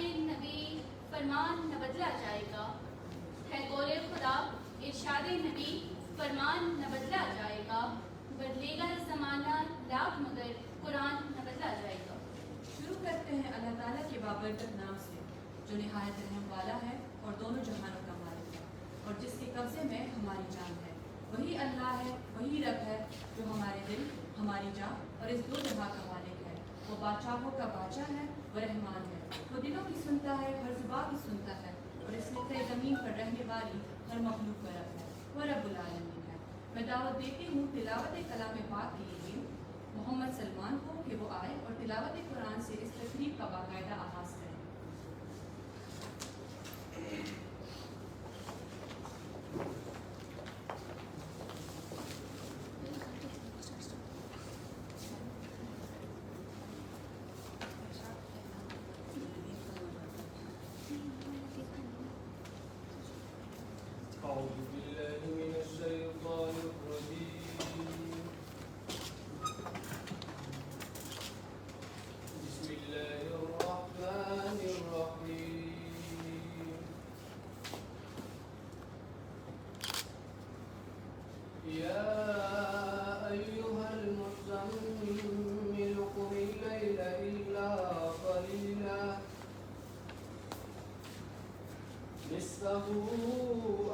نبی فرمان نہ بدلا جائے گا، ہے قول خدا ارشاد نبی فرمان نہ بدلا جائے گا، بدلے گا زمانہ لاکھ مگر قرآن نہ بدلا جائے گا۔ شروع کرتے ہیں اللہ تعالیٰ کے بابرکت نام سے جو نہایت رحم والا ہے اور دونوں جہانوں کا مالک ہے، اور جس کے قبضے میں ہماری جان ہے۔ وہی اللہ ہے، وہی رب ہے جو ہمارے دل، ہماری جان اور اس دو جہاں کا مالک ہے۔ وہ بادشاہوں کا بادشاہ ہے، وہ رحمان ہے، وہ دلوں کی سنتا ہے، ہر زبان کی سنتا ہے، اور اس خطۂ زمین پر رہنے والی ہر مخلوق کا رب ہے، وہ رب العالمین ہے۔ میں دعوت دیتی ہوں تلاوت کلام پاک کے لیے محمد سلمان کو کہ وہ آئے اور تلاوت قرآن سے اس تقریب کا باقاعدہ آغاز کریں۔ أعوذ بالله من الشيطان الرجيم، بسم الله الرحمن الرحيم، يا أيها المزمل قم الليل إلا قليلا نصفه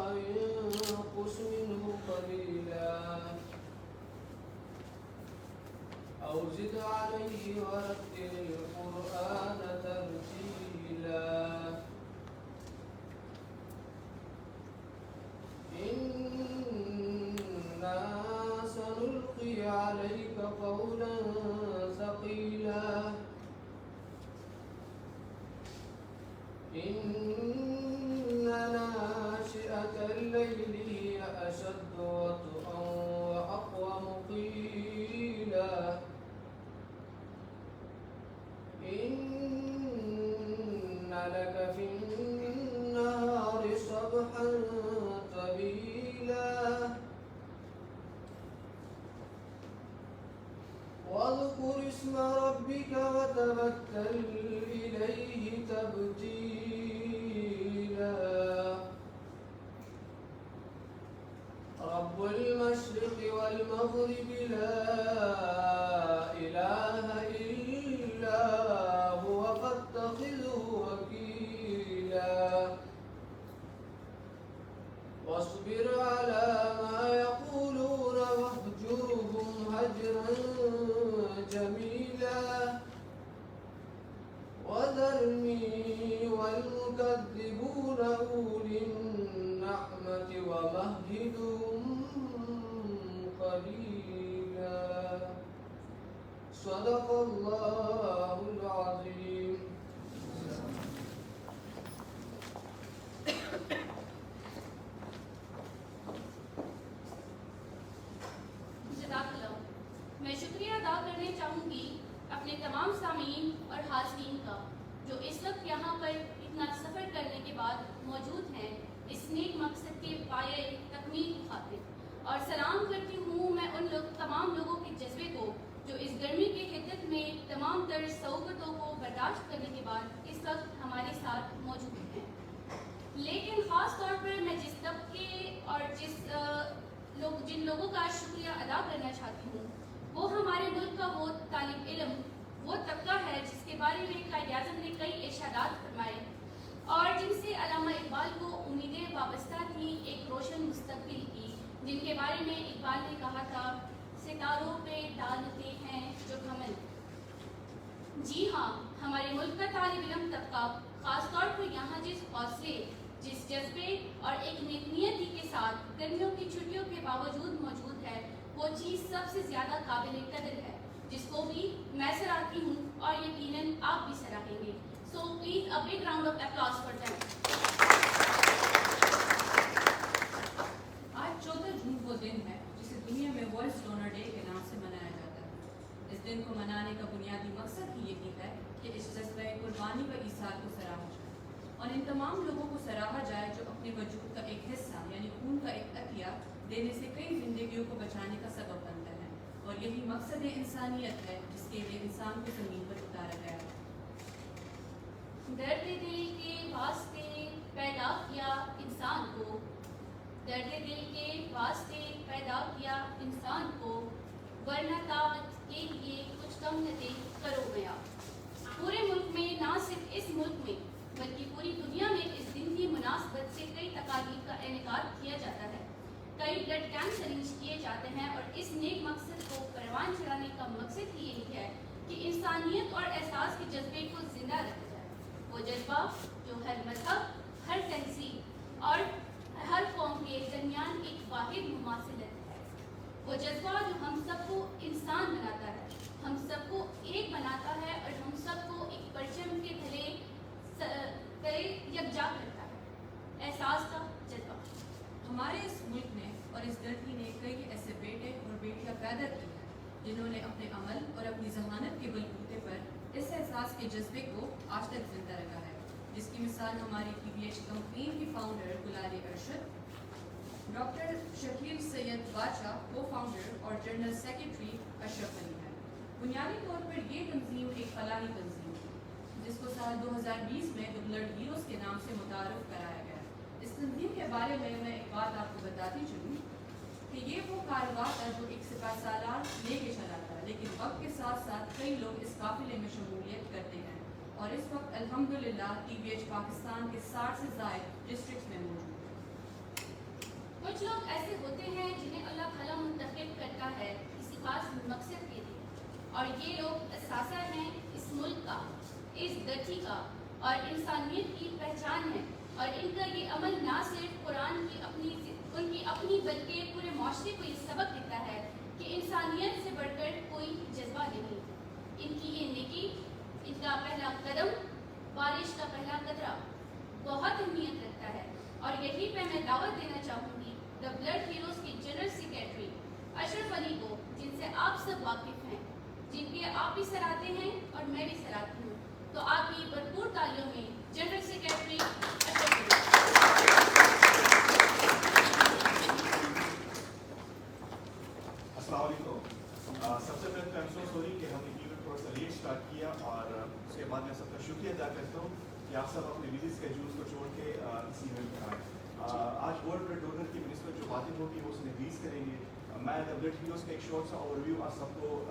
أو ينقص منه قليلا أو زد عليه ورتل القرآن ترتيلا إنا سنلقي عليك قولا ثقيلا إن ناشئة الليل هي أشد وطئا وأقوم قيلا إن لك في النهار سبحا طويلا واذكر اسم ربك وتبتل إليه تبتيلا رب المشرق والمغرب لا إله إلا هو فاتخذه وكيلا واصبر على ما يقولون واهجرهم هجرا جميلا وذرني والمكذبون أولي النعمة ومهلهم قليلا صدق الله العظيم۔ جزاک اللہ۔ میں شکریہ ادا کرنے چاہوں گی اپنے تمام سامعین اور حاضرین کا جو اس وقت یہاں پر اتنا سفر کرنے کے بعد موجود ہیں اس نیک مقصد کے پایۂ تکمیل کی خاطر، اور سلام کرتی ہوں میں ان تمام لوگوں کے جذبے کو جو اس گرمی کی حدت میں تمام تر صعوبتوں کو برداشت کرنے کے بعد اس وقت ہمارے ساتھ موجود ہیں۔ لیکن خاص طور پر میں جس طبقے اور جن لوگوں کا شکریہ ادا کرنا چاہتی ہوں وہ ہمارے ملک کا وہ طالب علم، وہ طبقہ ہے جس کے بارے میں قائد اعظم نے کئی ارشادات فرمائے اور جن سے علامہ اقبال کو امیدیں وابستہ تھیں ایک روشن مستقبل کی، جن کے بارے میں اقبال نے کہا تھا ستاروں پہ ڈالتے ہیں جو کمل۔ جی ہاں، ہمارے ملک کا طالب علم طبقہ خاص طور پر یہاں جس حوصلے، جس جذبے اور ایک نیتی کے ساتھ گرمیوں کی چھٹیوں کے باوجود موجود ہے وہ چیز سب سے زیادہ قابل قدر ہے جس کو بھی میں سراہتی ہوں اور یقیناً آپ بھی سراہیں گے۔ So please a big round of applause for them۔ آج 14 جون وہ دن ہے جسے دنیا میں ورلڈ ڈونر ڈے کے نام سے منایا جاتا ہے۔ اس دن کو منانے کا بنیادی مقصد ہی یہی ہے کہ اس جذبۂ قربانی و ایثار کو سراہا جائے اور ان تمام لوگوں کو سراہا جائے جو اپنے وجود کا ایک حصہ یعنی خون کا ایک عطیہ دینے سے کئی زندگیوں کو بچانے کا سبب بنتے ہیں، اور یہی مقصد انسانیت ہے جس کے لیے انسان کو زمین پر اتارا گیا ہے۔ درد دل کے واسطے پیدا کیا انسان کو، درد دل کے واسطے پیدا کیا انسان کو، ورنہ طاعت کے لیے کچھ کم نہ دے کرو گیا۔ پورے ملک میں، نہ صرف اس ملک میں بلکہ پوری دنیا میں اس دن کی مناسبت سے کئی تقاریب کا انعقاد کیا جاتا ہے، کئی بلڈ کیمپس ارینج کیے جاتے ہیں، اور اس نیک مقصد کو پروان چڑھانے کا مقصد ہی یہی ہے کہ انسانیت اور احساس کے جذبے کو زندہ رکھا جائے، وہ جذبہ جو ہر مذہب، ہر تہذیب اور ہر قوم کے درمیان ایک واحد مماثلت ہے، وہ جذبہ جو ہم سب کو انسان بناتا ہے، ہم سب کو ایک بناتا ہے اور ہم سب کو ایک پرچم کے تلے یکجا کرتا ہے، احساس کا جذبہ۔ ہمارے اس ملک نے اور اس دھرتی نے کئی ایسے بیٹے اور بیٹیاں پیدا کی ہیں جنہوں نے اپنے عمل اور اپنی ذہانت کے بلبوتے پر اس احساس کے جذبے کو آج تک زندہ رکھا ہے، جس کی مثال ہماری TBH کمپین کی فاؤنڈر گلال ارشد، ڈاکٹر شکیل سید بادشاہ کو فاؤنڈر اور جنرل سیکرٹری اشرف علی ہے۔ بنیادی طور پر یہ تنظیم ایک فلاحی تنظیم تھی جس کو سال 2020 میں بلڈ ہیروز کے نام سے متعارف کرایا گیا۔ اس تنظیم کے بارے میں ایک بات آپ کو بتاتی چلوں کہ یہ وہ کارواں تھا جو ایک سپاہ سالار لے کے چلا تھا، لیکن وقت کے ساتھ ساتھ کئی لوگ اس قافلے میں شمولیت کرتے ہیں، اور اس وقت الحمدللہ TBH پاکستان کے 60 سے زائد ڈسٹرکٹس میں موجود ہے۔ کچھ لوگ ایسے ہوتے ہیں جنہیں اللہ تعالیٰ منتخب کرتا ہے کسی خاص مقصد کے لیے، اور یہ لوگ اثاثہ ہیں اس ملک کا، اس دھرتی کا، اور انسانیت کی پہچان ہے، اور ان کا یہ عمل نہ صرف قرآن کی ان کی اپنی بلکہ پورے معاشرے کو یہ سبق دیتا ہے کہ انسانیت سے بڑھ کر کوئی جذبہ نہیں۔ ان کی یہ نیکی، ان کا پہلا قدم، بارش کا پہلا قطرہ بہت اہمیت رکھتا ہے، اور یہی پہ میں دعوت دینا چاہوں گی دا بلڈ ہیروز کی جنرل سیکرٹری اشرف علی کو، جن سے آپ سب واقف ہیں، جن کی آپ بھی سراہتے ہیں اور میں بھی سراہتی ہوں، تو آپ کی بھرپور تالیوں میں جنرل سیکرٹری اشرف علی۔ السلام علیکم۔ سب سے پہلے I'm so sorry کہ ہم نے ایونٹ تھوڑا سا لیٹ اسٹارٹ کیا، اور اس کے بعد میں سب کا شکریہ ادا کرتا ہوں کہ آپ سب اپنے بزی اسکیڈولس کو چھوڑ کے اس ایونٹ میں آئے۔ آج ورلڈ بلڈ ڈونر کی بنسبت جو باتیں ہوگی وہ اس میں ریلیز کریں گے۔ میں دا بلڈ ہیروز کا ایک شارٹ سا اوور ویو آپ سب کو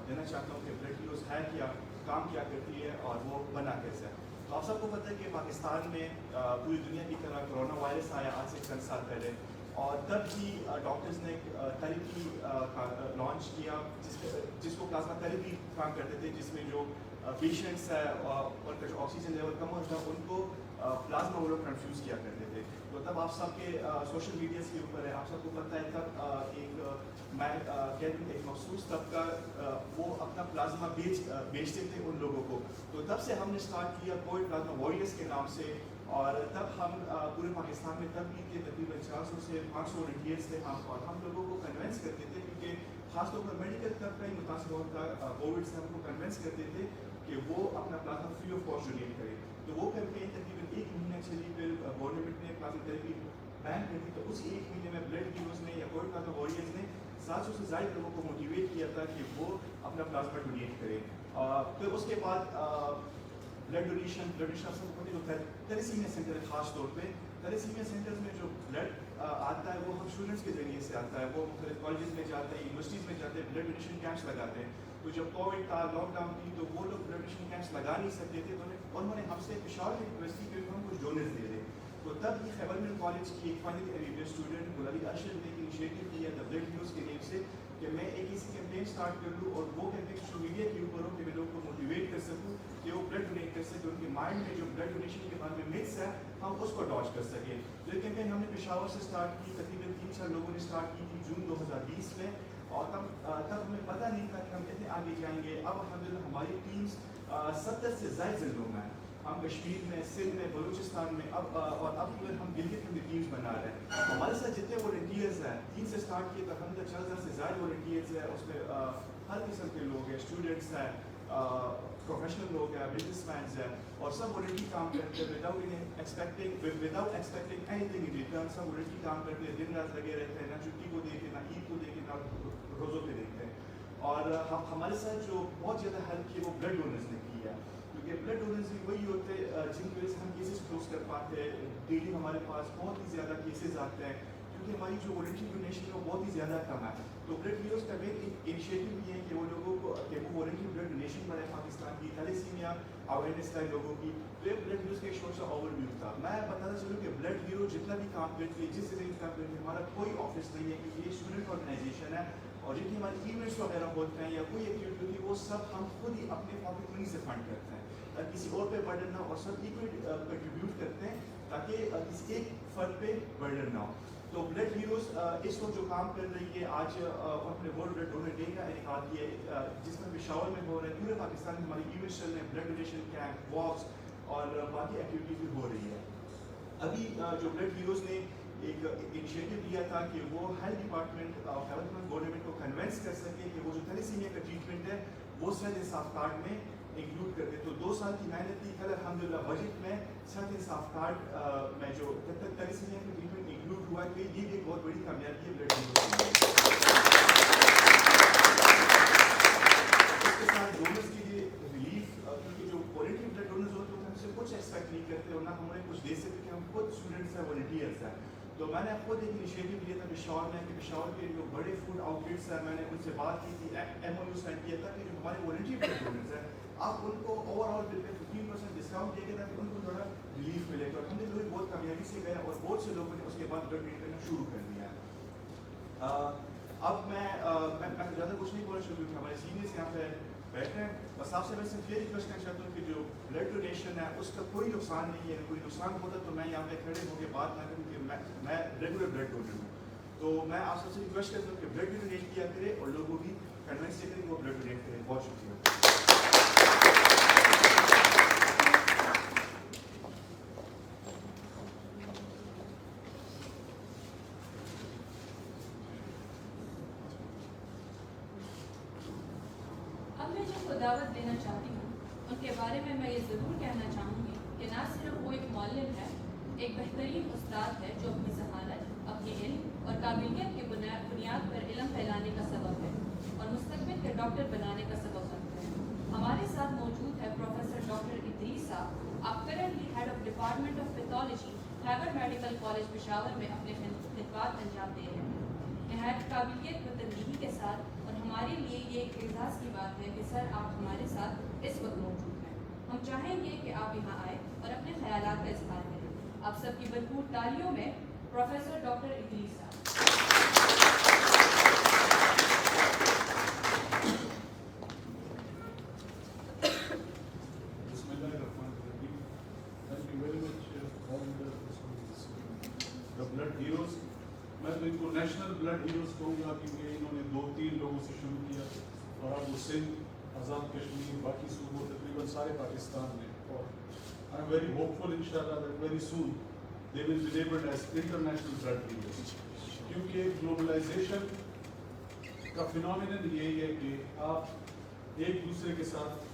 دینا چاہتا ہوں کہ بلڈ ہیروز ہے کیا، کام کیا کرتی ہے، اور وہ بنا کیسے ہے۔ تو آپ سب کو پتہ ہے کہ پاکستان میں پوری دنیا کی طرح کرونا وائرس آیا آج سے چند سال پہلے، اور تب ہی ڈاکٹرز نے تھیراپی لانچ کیا جس کو پلازما تھیراپی کام کرتے تھے، جس میں جو پیشنٹس ہے ان کا جو آکسیجن لیول کم ہوتا ہے ان کو پلازما وہ لوگ کنفیوز کیا کرتے تھے۔ تو تب آپ سب کے سوشل میڈیاز کے اوپر ہے، آپ سب کو پتہ ہے تب میں کہہ دوں ایک مخصوص طبقہ وہ اپنا پلازما بیچتے تھے ان لوگوں کو۔ تو تب سے ہم نے اسٹارٹ کیا کووڈ پلازما وارریئرس کے نام سے، اور تب ہم پورے پاکستان میں تب بھی تھے، تقریباً 400 سے 500 والنٹیئرس تھے ہم، اور ہم لوگوں کو کنونس کرتے تھے، کیونکہ خاص طور پر میڈیکل طبقہ ہی متاثر ہوتا کووڈ سے، ہم کو کنونس کرتے تھے کہ وہ اپنا plasma free of cost donate کرے۔ تو وہ کیمپین تقریباً 1 مہینہ چلی، پھر گورنمنٹ نے پلازما تھیراپی بین کر دی۔ تو اس 1 مہینے میں بلڈ ہیروز نے یا کووڈ پلازما وارریئرز نے 700 سے زائد لوگوں کو موٹیویٹ کیا تھا کہ وہ اپنا پلازما ڈونیٹ کریں۔ پھر اس کے بعد بلڈ ڈونیشن سب کو پتہ ہے، تیلیسیمیا سینٹر خاص طور پہ تیلیسیمیا سینٹرز میں جو بلڈ آتا ہے وہ ہم اسٹوڈنٹس کے ذریعے سے آتا ہے، وہ مختلف کالجز میں جاتے ہیں، یونیورسٹیز میں جاتے ہیں، بلڈ ڈونیشن کیمپس لگاتے ہیں۔ تو جب کووڈ تھا، لاک ڈاؤن تھی، تو وہ لوگ بلڈ ڈونیشن کیمپس لگا نہیں سکتے تھے، تو انہوں نے ہم سے پشاور میں ریکویسٹ کی کہ ہم کچھ ڈونرز دے دیں۔ تو تب یہ خیبر مل کالج کی ایک فائنل ایئر اسٹوڈنٹ گلال ارشد نے انیشیٹو کیا دا بلڈ ہیروز کے نیم سے کہ میں ایک ایسی کیمپین اسٹارٹ کر لوں، اور وہ کیمپین سوشل میڈیا کے اوپر ہو کہ میں لوگوں کو موٹیویٹ کر سکوں کہ وہ بلڈ ڈونیٹ کر سکے، ان کے مائنڈ میں جو بلڈ ڈونیشن کے بارے میں متس ہے ہم اس کو ڈاج کر سکیں۔ تو یہ کیمپین ہم نے پشاور سے اسٹارٹ کی، تقریباً 3-4 لوگوں نے اسٹارٹ کی تھی جون 2020 میں، اور تب ہمیں پتہ نہیں تھا کہ ہم کتنے آگے جائیں گے۔ اب الحمدللہ ہماری ٹیمز 70 سے زائد ضلعوں میں ہیں، ہم کشمیر میں، سندھ میں، بلوچستان میں، اور اب ہم گلگت میں ٹیمز بنا رہے ہیں۔ ہمارے ساتھ جتنے والنٹیئرز ہیں 3 سے اسٹارٹ کیے تو الحمدللہ 4000 سے زائد والنٹیئرز ہیں، اس میں ہر قسم کے لوگ ہیں، اسٹوڈنٹس ہیں، پروفیشنل لوگ ہیں، بزنس مینز ہیں، اور سب والنٹری کام کرتے ہیں without expecting anything in return. سب والنٹری کام کرتے ہیں، دن رات لگے رہتے ہیں، نہ چھٹی کو دیکھیں، نہ عید کو دیکھیں، نہ روزوں پہ دیکھتے ہیں۔ اور ہمارے ساتھ جو بہت زیادہ ہیلپ کی وہ بلڈ ڈونرز نے کی ہے، یہ بلڈ ڈونرز وہی ہوتے ہیں جن کی وجہ سے ہم کیسز کلوز کر پاتے ہیں. ڈیلی ہمارے پاس بہت ہی زیادہ کیسز آتے ہیں کیونکہ ہماری جو والنٹری ڈونیشن ہے وہ بہت ہی زیادہ کم ہے. تو بلڈ ہیروز کا مین انیشیٹو یہ ہے کہ وہ لوگوں کو کہ وہ والنٹری بلڈ ڈونیشن بڑھائے پاکستان کی تھیلیسیمیا اویئرنیس کرے لوگوں کی. تو یہ بلڈ ہیروز کا ایک چھوٹا سا اوور ویو تھا. میں بتانا چلوں کہ بلڈ ہیرو جتنا بھی کام کرتی ہے جس طرح کام کرتی ہے ہمارا کوئی آفس نہیں ہے کیونکہ یہ اسٹوڈنٹ آرگنائزیشن ہے اور جتنی ہماری ایونٹس وغیرہ ہوتے ہیں یا کوئی ایکٹیویٹی ہوتی ہے وہ سب ہم خود ہی اپنے پاکٹ منی سے فنڈ کرتے ہیں تاکہ کسی اور پہ برڈن نہ ہو اور سب ایکولی کنٹریبیوٹ کرتے ہیں تاکہ کسی ایک فرد پہ برڈن نہ ہو. تو بلڈ ہیروز اس وقت جو کام کر رہی ہے آج اپنے ورلڈ بلڈ ڈونر ڈے کا انعقاد کیا ہے جس میں پشاور میں ہو رہا ہے. پورے پاکستان میں ہماری ایونٹس چل رہے ہیں بلڈ ڈونیشن کیمپ واکس اور باقی ایکٹیویٹیز بھی ہو رہی ہے. ابھی جو بلڈ ہیروز نے ایک انیشیٹو لیا تھا کہ وہ ہیلتھ ڈپارٹمنٹ اور ہیلتھ گورنمنٹ کو کنونس کر سکے کہ وہ جو تھیلیسیمیا کا ٹریٹمنٹ ہے وہ صحت انصاف کارڈ میں انکلوڈ کر دیں. تو 2 سال کی محنت تھی. کل الحمدللہ بجٹ میں صحت انصاف کارڈ میں جو تھیلیسیمیا کا ٹریٹمنٹ انکلوڈ ہوا ہے یہ بھی ایک بہت بڑی کامیابی ہے بلڈ ہیروز. اس کے ساتھ ڈونرز کے لیے ریلیف کیونکہ جو والنٹری بلڈ ڈونرز ہوتے ہیں ہم سے کچھ ایکسپیکٹ نہیں کرتے اور نہ ہم انہیں کچھ دے سکتے کہ ہم خود اسٹوڈنٹس ہیں والنٹیئرس ہیں. تو میں نے خود ایک انیشیٹو لیا تھا پشاور میں کہ پشاور کے جو بڑے فوڈ آؤٹ لیٹس ہیں میں نے ان سے بات کی تھی ایم او یو سائن کیا تھا کہ جو ہمارے والنٹری بلڈ ڈونرز ہیں آپ ان کو اوور آل بل پہ 15% ڈسکاؤنٹ دے کے تاکہ ان کو تھوڑا ریلیف ملے. تو ہم نے لوگ بہت کامیابی سے گئے اور بہت سے لوگوں نے اس کے بعد بلڈ ڈونیٹ کرنا شروع کر دیا ہے. اب میں زیادہ کچھ نہیں بولنا شروع کیونکہ ہمارے سینئرس یہاں پہ بیٹھے ہیں. بس آپ سے میں صرف یہ ریکویسٹ کرنا چاہتا ہوں کہ جو بلڈ ڈونیشن ہے اس کا کوئی نقصان نہیں ہے. کوئی نقصان ہوتا تو میں یہاں پہ کھڑے ہو کے بات نہ کروں کہ میں ریگولر بلڈ ڈونر ہوں. تو میں آپ سب سے ریکویسٹ کرتا ہوں کہ بلڈ ڈونیٹ کیا کرے اور لوگوں کی کنوینس کریں کہ وہ بلڈ ڈونیٹ کریں. بہت شکریہ. اب میں جن کو دعوت دینا چاہتی ہوں ان کے بارے میں یہ ضرور کہنا چاہوں گی کہ نہ صرف وہ ایک معلم ہے ایک بہترین استاد ہے جو اپنی ذہانت اپنے علم اور قابلیت کی بنیاد پر علم پھیلانے کا سبب ہے اور مستقبل کے ڈاکٹر بنانے کا سبب بنتا ہے. ہمارے ساتھ موجود ہے پروفیسر ڈاکٹر ادریس صاحب. آپ currently head of department of pathology Khyber medical college Peshawar میں اپنے خدمات انجام دے رہے ہیں. نہایت قابلیت و تنظیمی کے ساتھ اور ہمارے لیے یہ ایک اعزاز کی بات ہے کہ سر آپ ہمارے ساتھ اس وقت موجود ہیں. ہم چاہیں گے کہ آپ یہاں آئیں اور اپنے خیالات کا اظہار کریں. آپ سب کی بھرپور تالیوں میں پروفیسر ڈاکٹر ادریس صاحب. بلڈ ہیروز میں تو ان کو نیشنل بلڈ ہیروز کہوں گا کیونکہ انہوں نے 2-3 لوگوں سے شروع کیا اور اب وہ سندھ آزاد کشمیر باقی صوبوں تقریباً سارے پاکستان میں. اور آئی ایم ویری ہوپفل ان شاء اللہ that very soon they will be labelled as international blood heroes. کیونکہ گلوبلائزیشن کا فینومینن یہی ہے کہ آپ ایک دوسرے کے ساتھ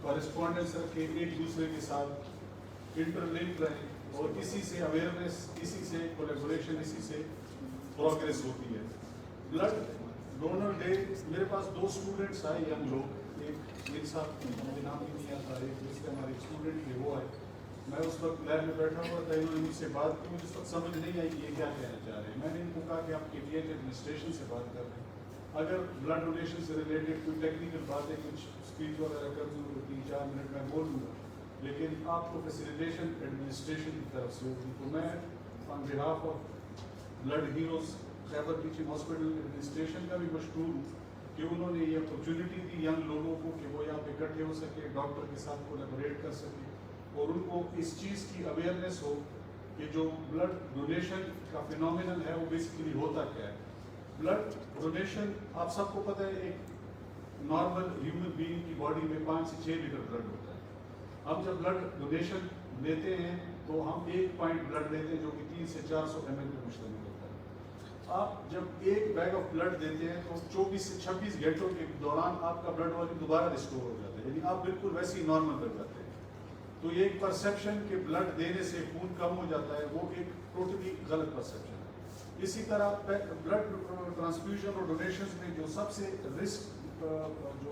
کورسپونڈنس رکھیں, ایک دوسرے کے ساتھ انٹرلنک رہیں اور اسی سے اویئرنیس, اسی سے کولیبوریشن, اسی سے پروگریس ہوتی ہے. بلڈ ڈونر ڈے میرے پاس 2 اسٹوڈنٹس آئے ینگ لوگ. ایک میرے ساتھ مجھے نام بھی نہیں آتا, ایک جس سے ہمارے اسٹوڈنٹ تھے وہ آئے. میں اس وقت لیب میں بیٹھا ہوا تھا, انہوں نے مجھ سے بات کی, مجھے اس وقت سمجھ نہیں آئی کہ یہ کیا کہنا چاہ رہے ہیں. میں نے ان کو کہا کہ آپ کے ایڈمنسٹریشن سے بات کر رہے ہیں, اگر بلڈ ڈونیشن سے ریلیٹڈ کوئی ٹیکنیکل باتیں کچھ اسپیچ وغیرہ کر دوں تو 3-4 منٹ میں بول دوں گا, لیکن آپ کو فیسیلیٹیشن ایڈمنسٹریشن کی طرف سے ہوگی. تو میں on behalf of blood heroes Khyber teaching hospital administration کا بھی مشکور ہوں کہ انہوں نے یہ اپرچونیٹی دی ینگ لوگوں کو کہ وہ یہاں پہ اکٹھے ہو سکے, ڈاکٹر کے ساتھ کولیبوریٹ کر سکے اور ان کو اس چیز کی اویئرنیس ہو کہ جو بلڈ ڈونیشن کا فینومینن ہے وہ بیسیکلی ہوتا کیا ہے. بلڈ ڈونیشن آپ سب کو پتہ ہے ایک نارمل ہیومن بینگ کی باڈی میں 5 سے 6 لیٹر بلڈ ہوتا ہے. ہم جب بلڈ ڈونیشن لیتے ہیں تو ہم 1 پوائنٹ بلڈ لیتے ہیں جو کہ 300 سے 400 ml پہ مشتمل ہوتا ہے. آپ جب ایک بیگ آف بلڈ دیتے ہیں تو 24 سے 26 گھنٹوں کے دوران آپ کا بلڈ والیوم دوبارہ ریسٹور ہو جاتا ہے, یعنی آپ بالکل ویسے ہی نارمل بن جاتے ہیں. تو یہ ایک پرسیپشن کہ بلڈ دینے سے خون کم ہو جاتا ہے, وہ ایک ٹوٹلی غلط پرسیپشن ہے. اسی طرح بلڈ ٹرانسفیوژن اور ڈونیشنز میں جو سب سے رسک جو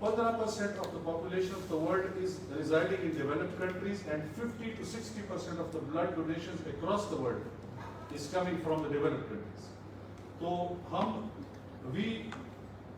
15% of the population of the world is residing in developed countries, and 50 to 60% of the blood donations across the world is coming from the developed countries. So we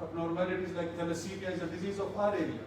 abnormalities like thalassemia is a disease of our area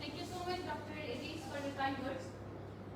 Thank you so much, Dr. Idris, for your kind words.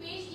PhD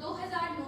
2009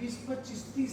20, 25, 30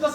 10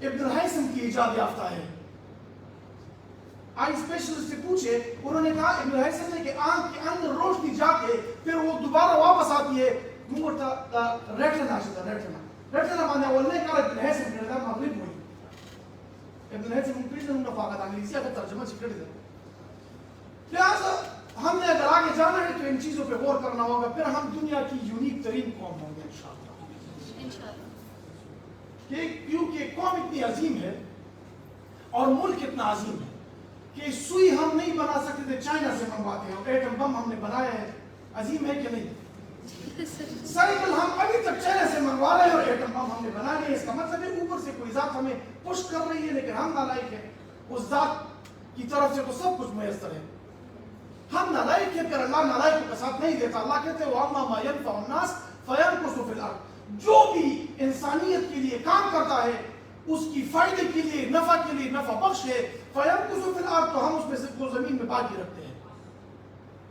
ابن al Haytham کی ایجاد یافتہ ہے. آئی specialist سے پوچھے, انہوں نے کہا ابن الہیثم نے کہ آنکھ کے اندر روشنی جا کے پھر وہ دوبارہ واپس آتی ہے. ریٹنا مانے والنے کا ابن الہیثم نے کہا مغرب ہوئی. ابن الہیثم نے پیچھے انہوں نے فاقت انگلیسی کا ترجمہ چکڑ دیا. لہٰذا ہم نے اگر آگے جانا ہے تو ان چیزوں پہ غور کرنا ہوگا, پھر ہم دنیا کی یونیک ترین قوم ہوں گے انشاءاللہ. کیونکہ قوم اتنی عظیم ہے اور ملک اتنا عظیم ہے کہ سوئی ہم نہیں بنا سکتے تھے, چائنا سے منگواتے ہیں. ایٹم بم ہم نے بنایا ہے, عظیم ہے کہ نہیں؟ سائیکل ہم ابھی تک چائنا سے منگوا رہے ہیں اور ایٹم بم ہم نے بنا لیا. اس کا مطلب ہے اوپر سے کوئی ذات ہمیں پش کر رہی ہے, لیکن ہم نالائق ہیں. اس ذات کی طرف سے تو سب کچھ میسر ہے. ہم نالائق ہیں, پھر اللہ نالائق کا ساتھ نہیں دیتا. اللہ کہتے ہیں وَأَمَّا مَا يَنْفَعُ النَّاسَ فَيَمْكُثُ فِي الْأَرْضِ. جو بھی انسانیت کے لیے کام کرتا ہے, اس کی فائدے کے لیے, نفع کے لیے نفع بخش ہے, فَيَمْكُثُ فِي الْأَرْضِ, تو ہم اس میں سے کو زمین میں باقی رکھتے ہیں.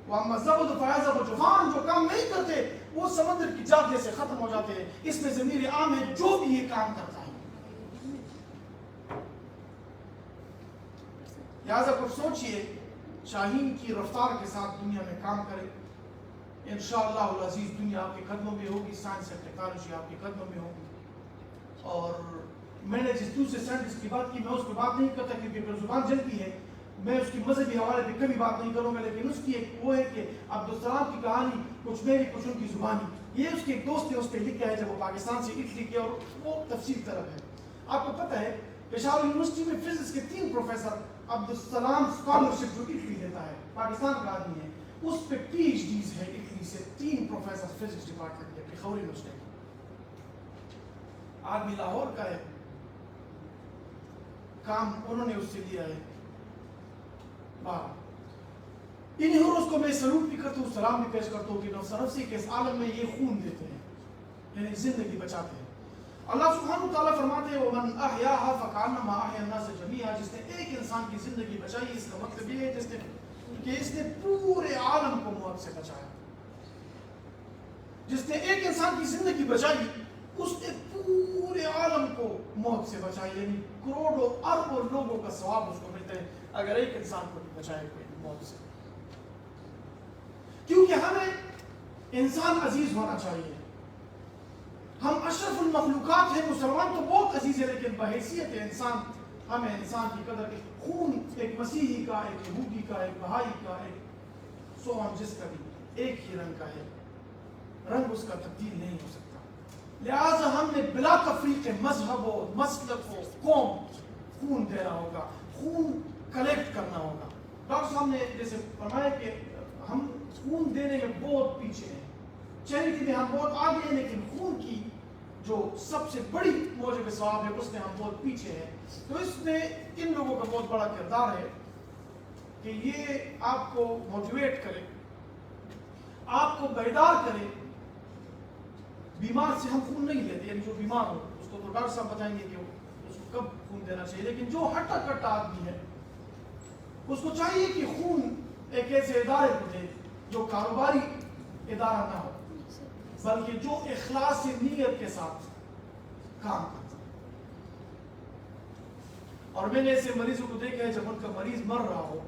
وَأَمَّا الزَّبَدُ فَيَذْهَبُ جُفَاءً, جو کام نہیں کرتے وہ سمندر کی جاگ جیسے ختم ہو جاتے ہیں. اس میں ضمیر عام ہے جو بھی یہ کام کرتا ہے. لہٰذا کچھ سوچئے, شاہین کی رفتار کے ساتھ دنیا میں کام کرے. انشاءاللہ العزیز دنیا آپ کے قدموں میں ہوگی, سائنس اور ٹیکنالوجی آپ کے قدموں میں ہوگی. اور میں نے جس دوسرے سائنٹسٹ کی بات کی, میں اس پہ بات نہیں کرتا کیونکہ پھر زبان جلتی ہے. میں اس کی مذہبی حوالے پہ کبھی بات نہیں کروں گا, لیکن اس کی ایک وہ ہے کہ عبدالسلام کی کہانی کچھ میری کچھ ان کی زبانی. یہ اس کے ایک دوست نے اس پہ لکھا ہے جب وہ پاکستان سے اٹلی کے, اور وہ تفصیل طلب ہے. آپ کو پتہ ہے پشاور یونیورسٹی میں فزکس کے 3 پروفیسر عبدالسلام اسکالرشپ جو اٹلی دیتا ہے, پاکستان کا آدمی ہے, اس پہ پی ایچ ڈیز ہے اٹلی سے. 3 پروفیسر فزکس ڈپارٹمنٹ کے پشاور یونیورسٹی. آدمی لاہور کا ہے, کام انہوں نے اس سے لیا ہے. انہیں اور اس کو میں سلوٹ بھی کرتا ہوں, سلام بھی پیش کرتا ہوں کہ نفس نفسی کے اس عالم میں یہ خون دیتے ہیں, یعنی زندگی بچاتے ہیں. اللہ سبحانہ وتعالیٰ فرماتے ہیں وَمَنْ أَحْيَاهَا فَكَأَنَّمَا أَحْيَا النَّاسَ جَمِيعًا, جس نے ایک انسان کی زندگی بچائی, اس کا مطلب یہ ہے اس نے پورے عالم کو موت سے بچایا. جس نے ایک انسان کی زندگی بچائی, اس نے پورے عالم کو موت سے بچائی. یعنی کروڑوں اربوں لوگوں کا ثواب اس کو ملتا ہے اگر ایک انسان کو بھی بچائے کوئی موت سے. کیونکہ ہمیں انسان عزیز ہونا چاہیے. ہم اشرف المخلوقات ہیں, مسلمان تو بہت عزیز ہے, لیکن بحیثیت انسان ہمیں انسان کی قدر کی. خون ایک مسیحی کا, ایک یہودی کا, ایک بہائی کا, ایک سو ہم جس کا بھی ایک ہی رنگ کا ہے, رنگ اس کا تبدیل نہیں ہو سکتا. لہٰذا ہم نے بلا تفریق مذہب و مسلک و قوم خون دینا ہوگا, خون کلیکٹ کرنا ہوگا. ڈاکٹر صاحب نے جیسے فرمایا کہ ہم خون دینے میں بہت پیچھے ہیں, چیریٹی میں ہم بہت آگے ہیں, لیکن خون کی جو سب سے بڑی موجب ثواب ہے اس میں ہم بہت پیچھے ہیں. تو اس میں ان لوگوں کا بہت بڑا کردار ہے کہ یہ آپ کو موٹیویٹ کرے, آپ کو بیدار کرے. بیمار سے ہم خون نہیں لیتے, یعنی جو بیمار ہو اس کو تو ڈاکٹر صاحب بتائیں گے کہ اس کو کب خون دینا چاہیے, لیکن جو ہٹا کٹا آدمی ہے اس کو چاہیے کہ خون ایک ایسے ادارے کو دے جو کاروباری ادارہ نہ ہو, بلکہ جو اخلاص نیت کے ساتھ کام کرتا ہے. اور میں نے ایسے مریضوں کو دیکھا ہے جب ان کا مریض مر رہا ہو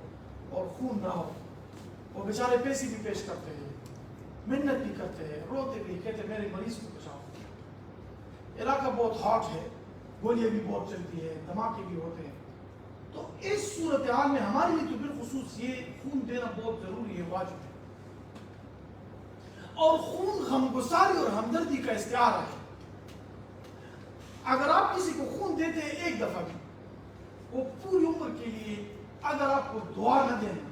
اور خون نہ ہو, وہ بیچارے پیسے بھی پیش کرتے ہیں, محنت بھی کرتے ہیں, روتے بھی, کہتے میرے مریض کو بچاؤ. علاقہ بہت ہاٹ ہے, گولیاں بھی بہت چلتی ہے, دھماکے بھی ہوتے ہیں. تو اس صورتحال میں ہمارے لیے تو بالخصوص یہ خون دینا بہت ضروری ہے, واجب ہے. اور خون غمگساری اور ہمدردی کا استعارہ ہے. اگر آپ کسی کو خون دیتے ہیں ایک دفعہ بھی, وہ پوری عمر کے لیے, اگر آپ کو دعا نہ دینا,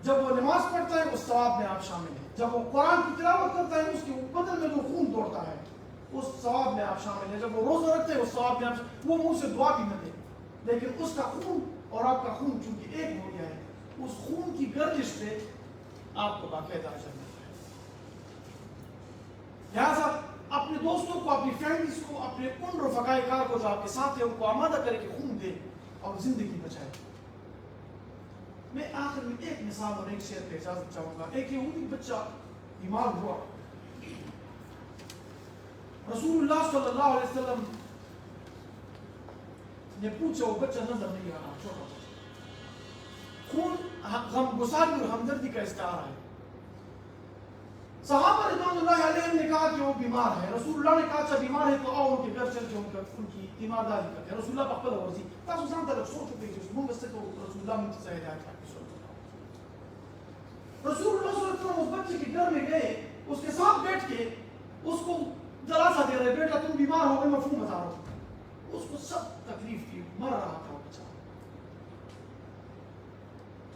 جب وہ نماز پڑھتا ہے اس ثواب میں آپ شامل ہیں, جب وہ قرآن کی تلاوت کرتا ہے اس کے بدن میں جو خون دوڑتا ہے اس ثواب میں آپ شامل ہیں, جب وہ روزہ رکھتے ہیں اس ثواب میں آپ, وہ منہ سے دعا بھی نہ دے, لیکن اس کا خون اور آپ کا خون چونکہ ایک ہو گیا ہے, اس خون کی گردش سے آپ کو باقاعدہ اجر ملتا ہے. لہٰذا اپنے دوستوں کو, اپنی فیملیز کو, اپنے ان رفقائے کار کو جو آپ کے ساتھ ہیں ان کو آمادہ کرے کہ خون دے اور زندگی بچائے. میں آخر میں ایک مثال اور ایک شعر پہ اجازت چاہوں گا. ایک یہودی بچہ بیمار ہوا, رسول اللہ صلی اللہ علیہ وسلم نے پوچھا وہ بچہ نظر نہیں آ رہا چھوٹا بچہ خون غم گساری اور ہمدردی کا استعارہ ہے صحابہ رضوان اللہ علیہم نے کہا کہ وہ بیمار ہے رسول اللہ نے کہا اچھا بیمار ہے تو آؤ ان کے گھر چل کے ان کی تیمارداری کرتے ہیں رسول اللہ بخبل ورزی تاسو ځان ته سوچ وکړئ چې موږ څه کوو رسول الله موږ ته ہدایت راکړي رسول اللہ صلی اللہ علیہ وسلم اس بچے کے گھر میں گئے اس کے ساتھ بیٹھ کے اس کو دلاسا دے رہے بیٹا تم بیمار ہو گئے مفہوم بتا رہا ہوں اس کو سب تکلیف تھی مر رہا تھا وہ بچہ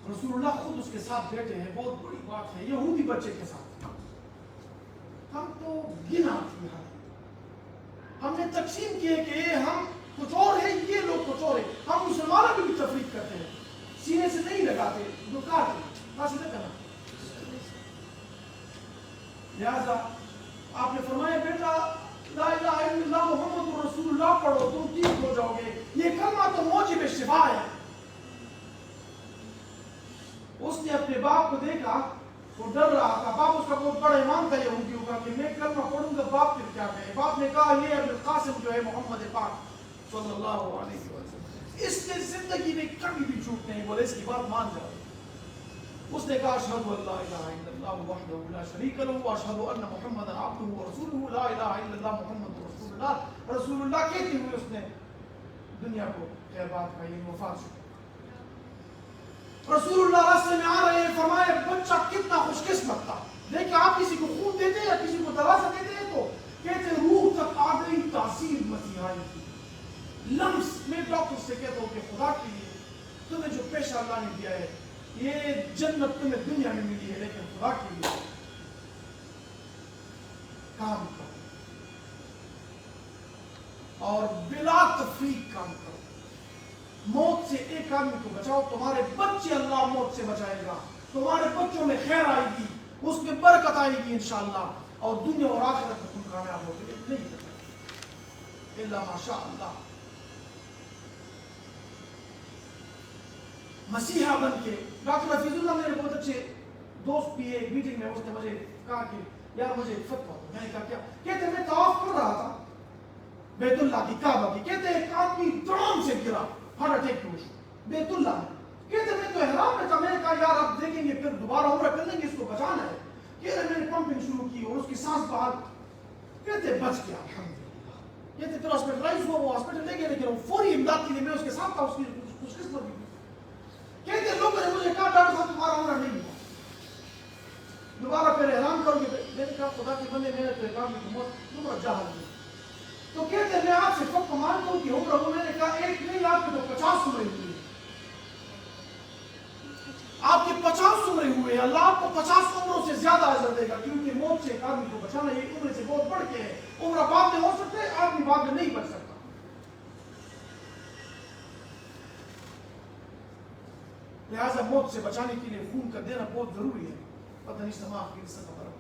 رسول اللہ خود اس کے ساتھ بیٹھے ہیں بہت بڑی بات ہے یہودی بچے کے ساتھ ہم تو گنا تھی ہم نے تقسیم کیے کہ ہم کچھ اور ہے یہ لوگ کچھ اور ہے ہم مسلمانوں کی بھی تفریق کرتے ہیں سینے سے نہیں لگاتے جو کاٹتے بس نہ کرنا لہذا آپ نے فرمایا بیٹا لا الہ الا اللہ محمد رسول اللہ پڑھو تم ٹھیک ہو جاؤ گے یہ کلمہ تو موجب شفا ہے اس نے اپنے باپ کو دیکھا وہ ڈر رہا تھا باپ اس کا بہت بڑا ایمان تھا یہودیوں کا کہ میں کلمہ پڑھوں گا باپ پھر کیا کہے باپ نے کہا یہ ابو القاسم جو ہے محمد پاک صلی اللہ علیہ وسلم اس نے زندگی میں کبھی بھی جھوٹ نہیں بولے اس کی بات مان جاؤ اس نے کہا اشہد ان لا الہ الا اللہ وحدہ لا شریک له واشہد ان محمدا عبدہ ورسولہ لا الہ الا اللہ محمد رسول اللہ کہتے ہوئے اس نے دنیا کو خیر بات کا یہ وفات شکر رسول اللہ راستے میں آ رہے ہیں فرمایا بچہ کتنا خوش قسمت تھا دیکھیں آپ کسی کو خون دیتے ہیں یا کسی کو دلاسا دیتے ہیں تو کہتے ہیں روح تک آ گئی تاثیر مسیحائی کی لمس میں ڈاکٹر سے کہتا ہوں کہ خدا کے لیے تمہیں جو پیشہ اللہ نے دیا ہے یہ جنت تمہیں دنیا میں ملی ہے لیکن خدا کے لیے کام کرو اور بلا تفریق کام کرو موت سے ایک آدمی کو بچاؤ تمہارے بچے اللہ موت سے بچائے گا تمہارے بچوں میں خیر آئے گی اس میں برکت آئے گی انشاءاللہ اور دنیا اور آخرت میں تم کامیاب ہو گے نہیں الا ماشاء اللہ مسیحا بن کے ڈاکٹر حفیظ اللہ میرے بہت اچھے دوست بھی ہے میٹنگ میں اس نے مجھے کہا کہ یار مجھے فتویٰ دو میں نے کہا کیا کہتے میں طواف کر رہا تھا بیت اللہ کی کعبہ کی کہتے ایک آدمی دڑام سے گرا ہارٹ اٹیک کی بیت اللہ میں کہتے میں تو احرام میں تھا میں نے کہا یار اب دیکھیں گے پھر دوبارہ عمرہ کر لیں گے اس کو بچانا ہے کہتے میں نے پمپنگ شروع کی اور اس کی سانس بہار کہتے بچ گیا الحمدللہ کہتے پھر ہاسپٹلائز ہوا وہ ہاسپٹل لے گئے لیکن وہ فوری امداد کے لیے میں اس کے ساتھ تھا اس کی خوش قسمت بھی کہتے لوگوں نے مجھے کہا ڈاکٹر صاحب تمہارا عمرہ نہیں ہوا دوبارہ پھر احرام کرو گے میں نے کہا خدا کے بندے میں نے تو احرام کی موت تمہارا جہل نہیں تو کہتے میں آپ سے فقط مانتا ہوں کہ عمرہ کو میں نے کہا ایک نہیں آپ کے تو 50 عمرے ہوئے آپ کے 50 عمرے ہوئے اللہ آپ کو 50 عمروں سے زیادہ اجر دے گا کیونکہ موت سے ایک آدمی کو بچانا یہ عمرے سے بہت بڑھ کے ہے عمرہ بعد میں ہو سکتا ہے آدمی بعد میں نہیں بچ سکتا لہذا موت سے بچانے کے لیے خون کا دینا بہت ضروری ہے پتہ نہیں سماع کی اس خبر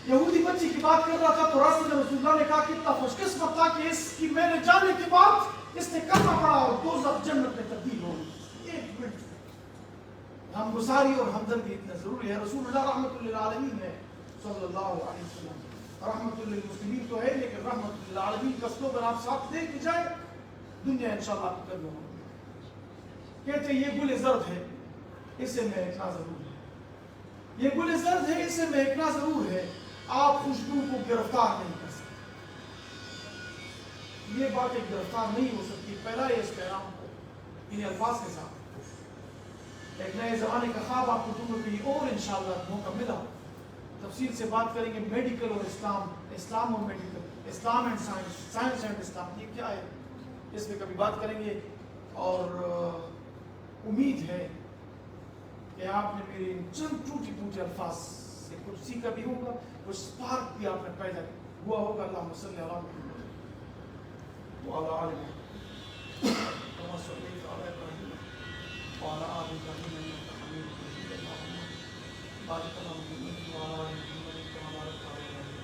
یہودی بچی کی بات کر رہا تھا تو رسول اللہ نے کہا کتنا خوش قسمت تھا کہ اس کی میں نے جانے کے بعد اس نے کلمہ پڑھا اور دوزخ جنت میں تبدیل ہو گئی ایک منٹ ہم گزاری اور ہمدردی اتنا ضروری ہے رسول اللہ رحمۃ للعالمین ہے صلی اللہ علیہ وسلم رحمۃ للمسلمین تو ہے لیکن رحمۃ للعالمین کا سلوگن آپ ساتھ دے کے جائے دنیا انشاءاللہ آپ کو قدر ہوگی کہتے ہیں یہ گل زرد ہے اسے مہکنا ضرور ہے یہ گل زرد ہے اسے مہکنا ضرور ہے آپ خوشبو کو گرفتار نہیں کر سکتے یہ بات ایک گرفتار نہیں ہو سکتی پہلا یہ اس پیغام کو انہیں الفاظ کے ساتھ ایک نئے زمانے کا خواب آپ کو تمہیں کہیں اور انشاءاللہ موقع ملا تفصیل سے بات کریں گے میڈیکل اور اسلام اسلام اور میڈیکل اسلام اینڈ سائنس سائنس اینڈ اسلام یہ کیا ہے اس میں کبھی بات کریں گے اور امید ہے کہ آپ نے میرے چند ٹوٹی ٹوٹے الفاظ سے کچھ سیکھا بھی ہوگا کچھ سپارک بھی آپ نے پیدا ہوا ہوگا اللہم صلی اللہ علیہ وسلم وعلى آل كما صليت على إبراهيم وعلى آل إبراهيم إنك حميد مجيد اللهم بارك على محمد وعلى آل محمد كما باركت على إبراهيم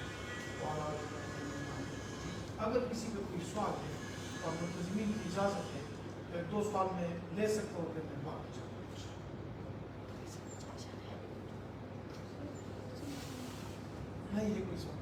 وعلى آل إبراهيم إنك حميد مجيد اگر کسی کو کوئی سوال ہے اور منتظمین کی اجازت ہے تو ایک دو سوال میں لے سکتا ہوں کہ میں بات چاہتا ہوں نہیں یہ کوئی سوال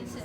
Yes, sir.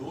2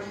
1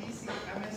PCMS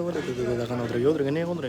Otro que ni contra.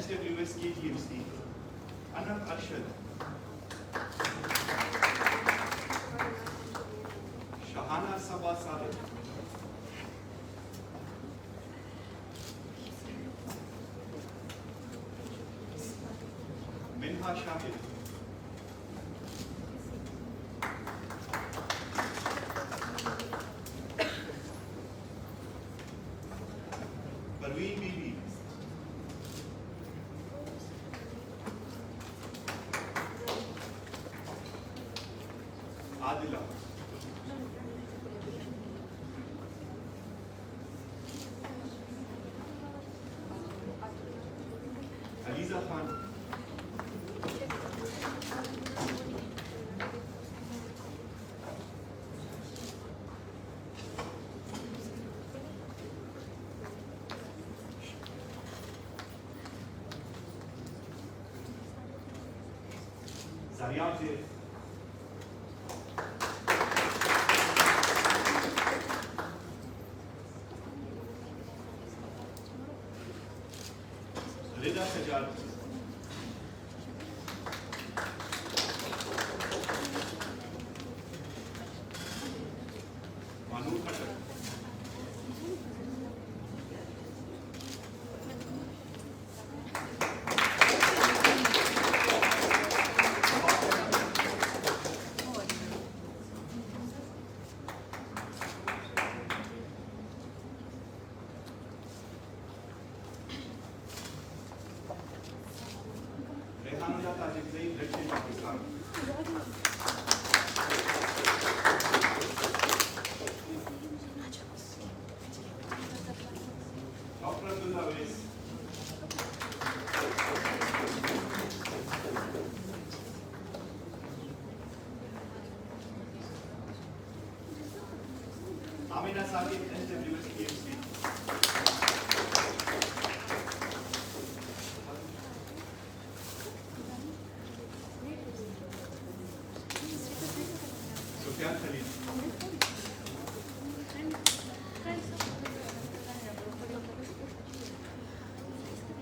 SWS KTMC, Anand Arshad, Shahana Sabah Sadiq, Minha Shahid, Parveen Bibi, Adila, Aliza Khan, Zaryab Zaid, Rida Sajjad, Manu Khattak, Rehanullah Tajik Zaid, Red Shade Pakistan, Dr. Abdullah Awais, Amina Sadiq, SWS KMC, Sufyan Khalil,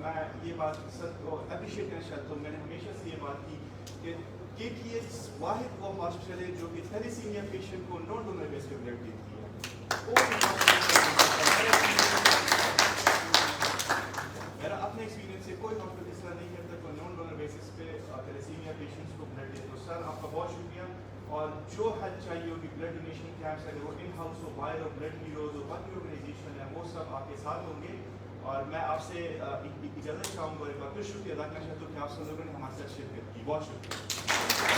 میں یہ بات سر کو appreciate کرنا چاہتا ہوں. میں نے ہمیشہ سے یہ بات کی کہ KPH واحد وہ ہاسپٹل ہے جو کہ تھیلیسیمیا پیشنٹ کو نان ڈونر بیس پہ بلڈ دیتی ہے. میرا اپنے ایکسپیرینس سے کوئی ڈاکٹر اس طرح نہیں کرتا کہ نان ڈونر بیسس پہ تھیلیسیمیا پیشنٹس کو بلڈ دے. تو سر آپ کا بہت شکریہ, اور جو ہیلپ چاہیے ہوگی بلڈ ڈونیشن کیمپس اگر وہ ان ہاؤس ہو, باہر ہو, بلڈ ہیروز ہو, باقی آرگنائزیشن ہے, وہ سب آپ کے ساتھ ہوں گے. اور میں آپ سے اجازت چاہوں گا, ایک بار پھر شکریہ ادا کرنا چاہتا ہوں کہ آپ سب لوگوں نے ہمارے ساتھ شرکت کی. بہت شکریہ.